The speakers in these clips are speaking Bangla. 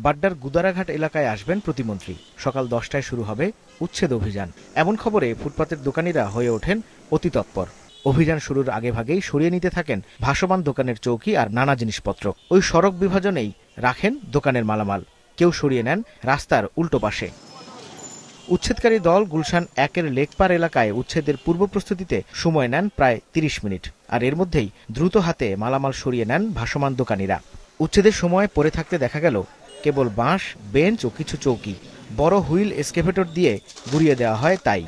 বাড্ডার গুদারাঘাট এলাকায় আসবেন প্রতিমন্ত্রী। সকাল 10টায় শুরু হবে উচ্ছেদ অভিযান। এমন খবরে ফুটপাতের দোকানিরা হয়ে ওঠেন অতি তৎপর। অভিযান শুরুর আগেভাগেই সরিয়ে নিতে থাকেন ভাসমান দোকানের চৌকি আর নানা জিনিসপত্র। ওই সড়ক বিভাজনেই রাখেন দোকানের মালামাল। কেউ সরিয়ে নেন রাস্তার উল্টো পাশে। উচ্ছেদকারী দল গুলশান 1-এর লেকপার এলাকায় উচ্ছেদের পূর্ব প্রস্তুতিতে সময় নেন প্রায় 30 মিনিট। আর এর মধ্যেই দ্রুত হাতে মালামাল সরিয়ে নেন ভাসমান দোকানিরা। উচ্ছেদের সময় পড়ে থাকতে দেখা গেল কেবল বাঁশ, বেঞ্চ ও কিছু চৌকি। বড় হুইল এক্সকেভেটর দিয়ে গুড়িয়ে দেওয়া হয় তাই।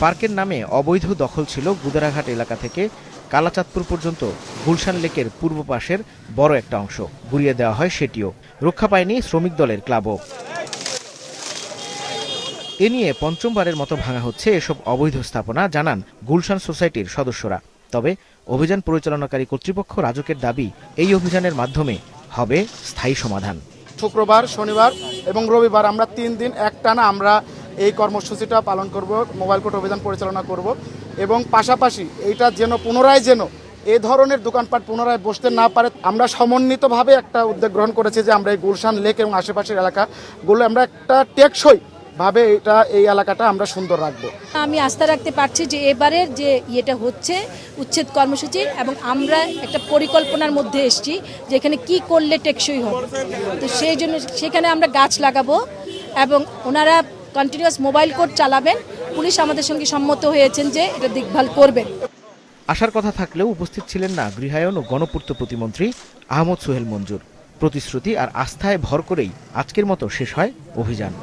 পার্কের নামে অবৈধ দখল ছিল গুদারাঘাট এলাকা থেকে কালাচাঁদপুর পর্যন্ত গুলশান লেকের পূর্ব পাশের বড় একটা অংশ। গুড়িয়ে দেওয়া হয় সেটিও। রক্ষা পায়নি শ্রমিক দলের ক্লাবও। এ নিয়ে পঞ্চমবারের মতো ভাঙা হচ্ছে এসব অবৈধ স্থাপনা, জানান গুলশান সোসাইটির সদস্যরা। তবে অভিযান পরিচালনাকারী কর্তৃপক্ষ রাজুকের দাবি, এই অভিযানের মাধ্যমে হবে স্থায়ী সমাধান। শুক্রবার, শনিবার এবং রবিবার আমরা 3 দিন একটানা আমরা এই কর্মসূচিটা পালন করব, মোবাইল কোর্ট অভিযান পরিচালনা করব এবং পাশাপাশি এইটা যেন পুনরায় এই ধরনের দোকানপাট পুনরায় বসতে না পারে। আমরা সমন্বিতভাবে একটা উদ্যোগ গ্রহণ করেছি যে আমরা এই গুলশান লেক এবং আশেপাশের এলাকাগুলো আমরা একটা টেকসই ভাবে এই এলাকাটা আমরা সুন্দর রাখবো। আমি আস্থা রাখতে পারছি যে এবারের যে ইয়েটা হচ্ছে উচ্ছেদ কর্মসূচি, এবং আমরা একটা পরিকল্পনার মধ্যে এসেছি যে এখানে কি করলে টেকসই হবে। তো সেই জন্য সেখানে আমরা গাছ লাগাবো এবং ওনারা কন্টিনিউয়াস মোবাইল কোর্ট চালাবেন। পুলিশ আমাদের সঙ্গে সম্মত হয়েছেন যে এটা দেখভাল করবেন। আসার কথা থাকলেও উপস্থিত ছিলেন না গৃহায়ন ও গণপূর্ত প্রতিমন্ত্রী আহমদ সোহেল মঞ্জুর। প্রতিশ্রুতি আর আস্থায় ভর করেই আজকের মতো শেষ হয় অভিযান।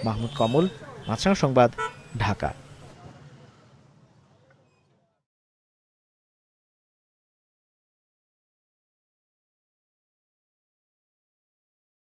মাহমুদ কমল, মাছরাঙা সংবাদ, ঢাকা।